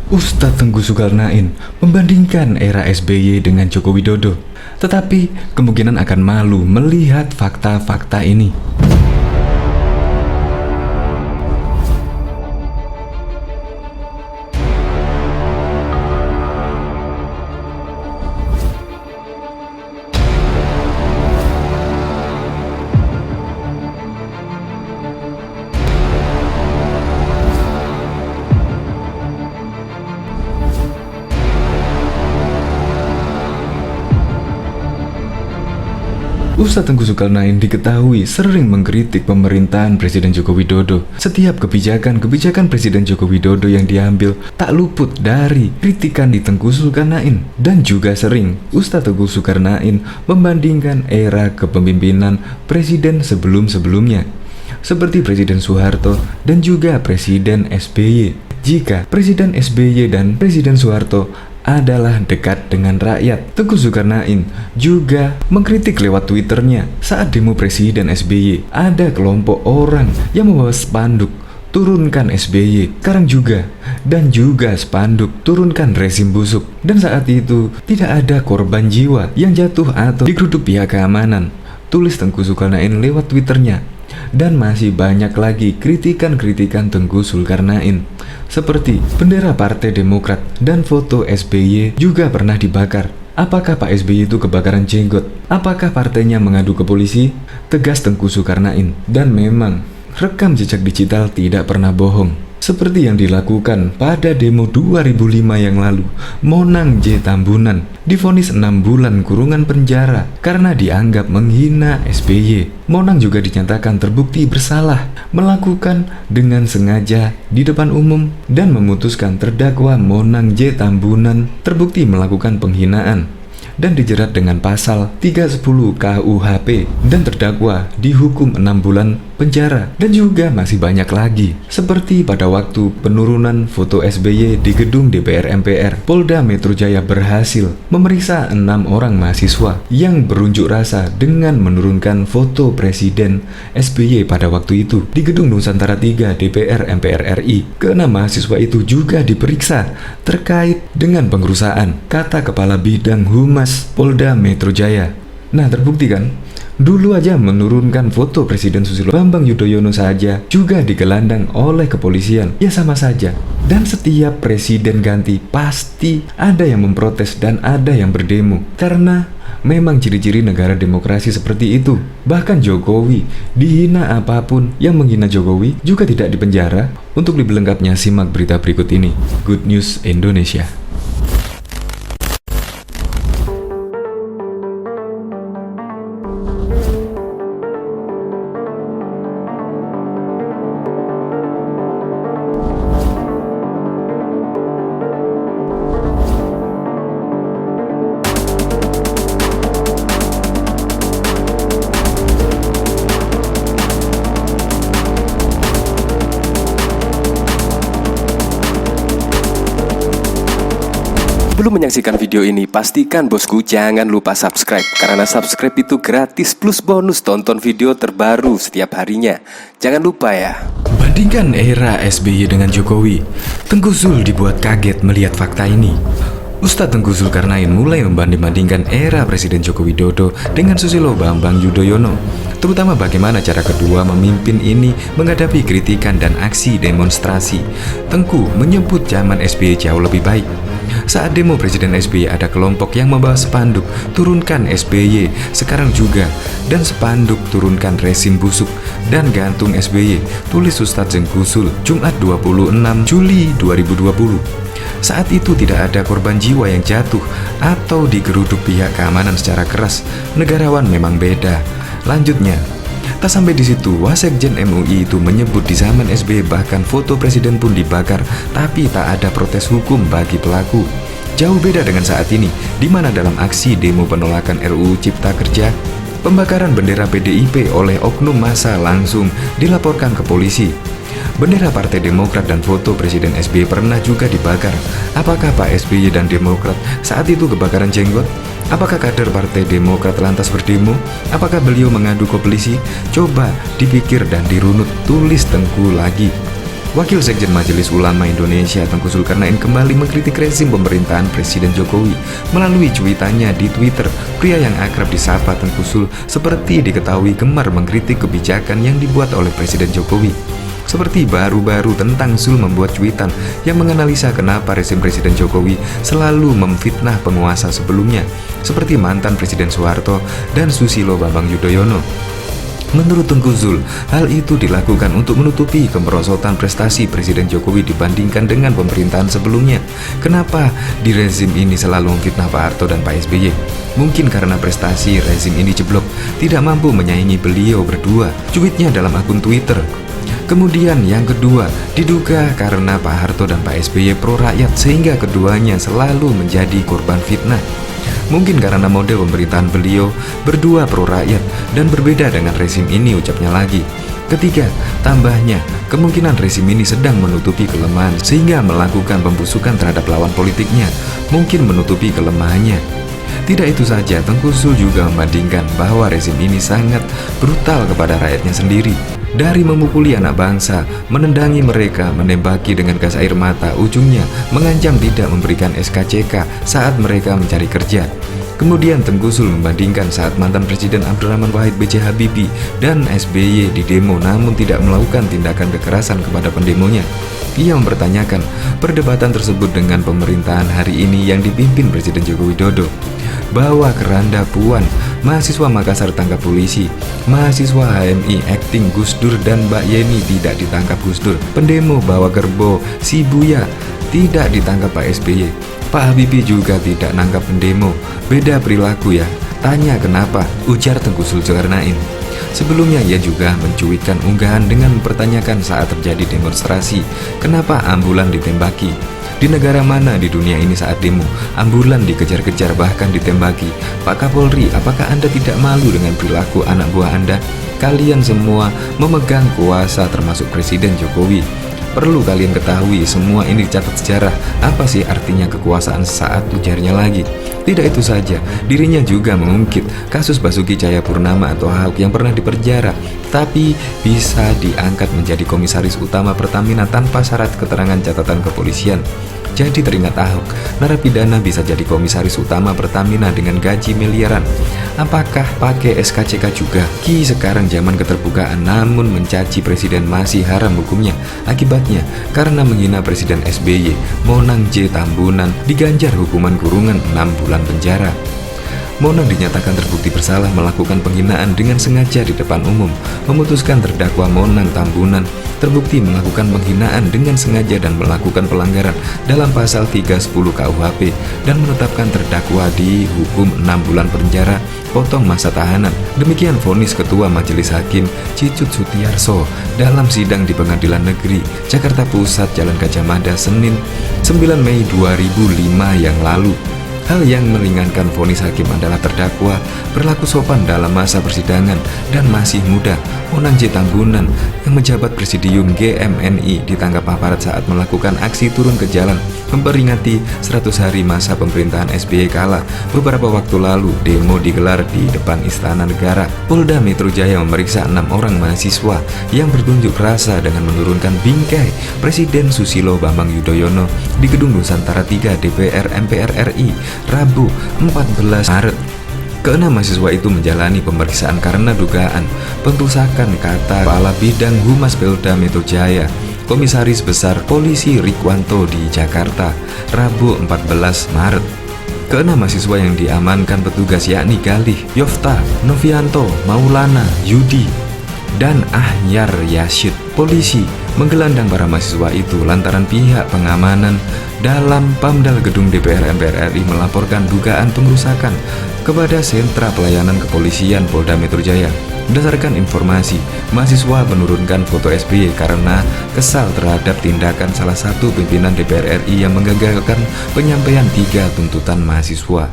Ustadz Tengku Zulkarnain membandingkan era SBY dengan Joko Widodo, tetapi kemungkinan akan malu melihat fakta-fakta ini. Ustadz Tengku Zulkarnain diketahui sering mengkritik pemerintahan Presiden Joko Widodo. Setiap kebijakan Presiden Joko Widodo yang diambil tak luput dari kritikan di Tengku Zulkarnain. Dan juga sering Ustadz Tengku Zulkarnain membandingkan era kepemimpinan presiden sebelum-sebelumnya, seperti Presiden Soeharto dan juga Presiden SBY. Jika Presiden SBY dan Presiden Soeharto adalah dekat dengan rakyat, Tengku Zulkarnain juga mengkritik lewat Twitternya saat demo Presiden SBY. Ada kelompok orang yang membawa spanduk turunkan SBY, sekarang juga, dan juga spanduk turunkan rezim busuk. Dan saat itu tidak ada korban jiwa yang jatuh atau digeruduk pihak keamanan, tulis Tengku Zulkarnain lewat Twitternya. Dan masih banyak lagi kritikan-kritikan Tengku Zulkarnain, seperti bendera Partai Demokrat dan foto SBY juga pernah dibakar. Apakah Pak SBY itu kebakaran jenggot? Apakah partainya mengadu ke polisi? Tegas Tengku Zulkarnain. Dan memang rekam jejak digital tidak pernah bohong. Seperti yang dilakukan pada demo 2005 yang lalu, Monang J. Tambunan divonis 6 bulan kurungan penjara karena dianggap menghina SBY. Monang juga dinyatakan terbukti bersalah melakukan dengan sengaja di depan umum dan memutuskan terdakwa Monang J. Tambunan terbukti melakukan penghinaan dan dijerat dengan pasal 310 KUHP dan terdakwa dihukum 6 bulan penjara. Dan juga masih banyak lagi, seperti pada waktu penurunan foto SBY di gedung DPR MPR, Polda Metro Jaya berhasil memeriksa 6 orang mahasiswa yang berunjuk rasa dengan menurunkan foto Presiden SBY pada waktu itu di gedung Nusantara 3 DPR MPR RI. Ke-6 mahasiswa itu juga diperiksa terkait dengan pengerusakan, kata Kepala Bidang Humas Polda Metro Jaya. Nah, terbukti kan? Dulu aja menurunkan foto Presiden Susilo Bambang Yudhoyono saja juga digelandang oleh kepolisian. Ya sama saja. Dan setiap presiden ganti pasti ada yang memprotes dan ada yang berdemo, karena memang ciri-ciri negara demokrasi seperti itu. Bahkan Jokowi dihina, apapun yang menghina Jokowi juga tidak dipenjara. Untuk lebih lengkapnya simak berita berikut ini. Good News Indonesia. Sebelum menyaksikan video ini, pastikan bosku jangan lupa subscribe, karena subscribe itu gratis plus bonus tonton video terbaru setiap harinya. Jangan lupa ya. Bandingkan era SBY dengan Jokowi, Tengku Zul dibuat kaget melihat fakta ini. Ustadz Tengku Zulkarnain mulai membanding-bandingkan era Presiden Joko Widodo dengan Susilo Bambang Yudhoyono, terutama bagaimana cara kedua memimpin ini menghadapi kritikan dan aksi demonstrasi. Tengku menyebut zaman SBY jauh lebih baik. Saat demo Presiden SBY ada kelompok yang membawa spanduk turunkan SBY, sekarang juga, dan spanduk turunkan rezim busuk dan gantung SBY, tulis Ustadz Tengku Zul Jumat 26 Juli 2020. Saat itu tidak ada korban jiwa yang jatuh atau digeruduk pihak keamanan secara keras. Negarawan memang beda. Lanjutnya, tak sampai di situ, Wasekjen MUI itu menyebut di zaman SBY bahkan foto presiden pun dibakar, tapi tak ada protes hukum bagi pelaku. Jauh beda dengan saat ini, di mana dalam aksi demo penolakan RUU Cipta Kerja, pembakaran bendera PDIP oleh oknum massa langsung dilaporkan ke polisi. Bendera Partai Demokrat dan foto Presiden SBY pernah juga dibakar. Apakah Pak SBY dan Demokrat saat itu kebakaran jenggot? Apakah kader Partai Demokrat lantas berdemo? Apakah beliau mengadu ke polisi? Coba dipikir dan dirunut, tulis Tengku lagi. Wakil Sekjen Majelis Ulama Indonesia Tengku Zulkarnain kembali mengkritik rezim pemerintahan Presiden Jokowi melalui cuitannya di Twitter. Pria yang akrab disapa Tengku Zul seperti diketahui gemar mengkritik kebijakan yang dibuat oleh Presiden Jokowi. Seperti baru-baru tentang Zul membuat cuitan yang menganalisa kenapa rezim Presiden Jokowi selalu memfitnah penguasa sebelumnya, seperti mantan Presiden Soeharto dan Susilo Bambang Yudhoyono. Menurut Tengku Zul, hal itu dilakukan untuk menutupi kemerosotan prestasi Presiden Jokowi dibandingkan dengan pemerintahan sebelumnya. Kenapa di rezim ini selalu memfitnah Pak Harto dan Pak SBY? Mungkin karena prestasi rezim ini jeblok, tidak mampu menyaingi beliau berdua, cuitnya dalam akun Twitter. Kemudian yang kedua, diduga karena Pak Harto dan Pak SBY pro rakyat sehingga keduanya selalu menjadi korban fitnah. Mungkin karena model pemerintahan beliau berdua pro rakyat dan berbeda dengan rezim ini, ucapnya lagi. Ketiga, tambahnya, kemungkinan rezim ini sedang menutupi kelemahan sehingga melakukan pembusukan terhadap lawan politiknya, mungkin menutupi kelemahannya. Tidak itu saja, Tengku Zul juga membandingkan bahwa rezim ini sangat brutal kepada rakyatnya sendiri. Dari memukuli anak bangsa, menendangi mereka, menembaki dengan gas air mata, ujungnya mengancam tidak memberikan SKCK saat mereka mencari kerja. Kemudian Tengku Zul membandingkan saat mantan Presiden Abdurrahman Wahid B.J. Habibie dan SBY di demo namun tidak melakukan tindakan kekerasan kepada pendemonya. Ia mempertanyakan perdebatan tersebut dengan pemerintahan hari ini yang dipimpin Presiden Joko Widodo. Bawa keranda Puan, mahasiswa Makassar tangkap polisi, mahasiswa HMI acting Gus Dur dan Mbak Yeni tidak ditangkap Gus Dur, pendemo bawa gerbo Shibuya tidak ditangkap Pak SBY, Pak Habibie juga tidak nangkap pendemo. Beda perilaku ya, tanya kenapa, ujar Tengku Zulkarnain. Sebelumnya ia juga mencuitkan unggahan dengan mempertanyakan saat terjadi demonstrasi, kenapa ambulan ditembaki? Di negara mana di dunia ini saat demo, ambulan dikejar-kejar bahkan ditembaki? Pak Kapolri, apakah Anda tidak malu dengan perilaku anak buah Anda? Kalian semua memegang kuasa termasuk Presiden Jokowi. Perlu kalian ketahui, semua ini dicatat sejarah. Apa sih artinya kekuasaan saat, ujarnya lagi. Tidak itu saja, dirinya juga mengungkit kasus Basuki Cahayapurnama atau Ahok yang pernah dipenjara, tapi bisa diangkat menjadi komisaris utama Pertamina tanpa syarat keterangan catatan kepolisian. Jadi teringat Ahok, narapidana bisa jadi komisaris utama Pertamina dengan gaji miliaran. Apakah pakai SKCK juga? Ki sekarang zaman keterbukaan, namun mencaci presiden masih haram hukumnya. Akibatnya, karena menghina Presiden SBY, Monang J. Tambunan diganjar hukuman kurungan 6 bulan penjara. Monang dinyatakan terbukti bersalah melakukan penghinaan dengan sengaja di depan umum. Memutuskan terdakwa Monang Tambunan terbukti melakukan penghinaan dengan sengaja dan melakukan pelanggaran dalam pasal 310 KUHP dan menetapkan terdakwa dihukum 6 bulan penjara potong masa tahanan. Demikian vonis Ketua Majelis Hakim Cicut Sutiarso dalam sidang di Pengadilan Negeri Jakarta Pusat Jalan Gajah Mada Senin 9 Mei 2005 yang lalu. Hal yang meringankan vonis hakim adalah terdakwa berlaku sopan dalam masa persidangan dan masih muda. Monang J. Tambunan yang menjabat Presidium GMNI ditangkap aparat saat melakukan aksi turun ke jalan memperingati 100 hari masa pemerintahan SBY kala. Beberapa waktu lalu demo digelar di depan Istana Negara. Polda Metro Jaya memeriksa 6 orang mahasiswa yang berunjuk rasa dengan menurunkan bingkai Presiden Susilo Bambang Yudhoyono di Gedung Nusantara 3 DPR MPR RI Rabu 14 Maret. Keenam mahasiswa itu menjalani pemeriksaan karena dugaan perusakan, kata Kepala Bidang Humas Polda Metro Jaya, Komisaris Besar Polisi Rikwanto di Jakarta, Rabu 14 Maret. Keenam mahasiswa yang diamankan petugas yakni Galih, Yofta, Novianto, Maulana, Yudi, dan Ahyar Yasyid. Polisi menggelandang para mahasiswa itu lantaran pihak pengamanan dalam PAMDAL gedung DPR MPR RI melaporkan dugaan pengerusakan kepada Sentra Pelayanan Kepolisian Polda Metro Jaya. Berdasarkan informasi, mahasiswa menurunkan foto SBY karena kesal terhadap tindakan salah satu pimpinan DPR RI yang menggagalkan penyampaian 3 tuntutan mahasiswa.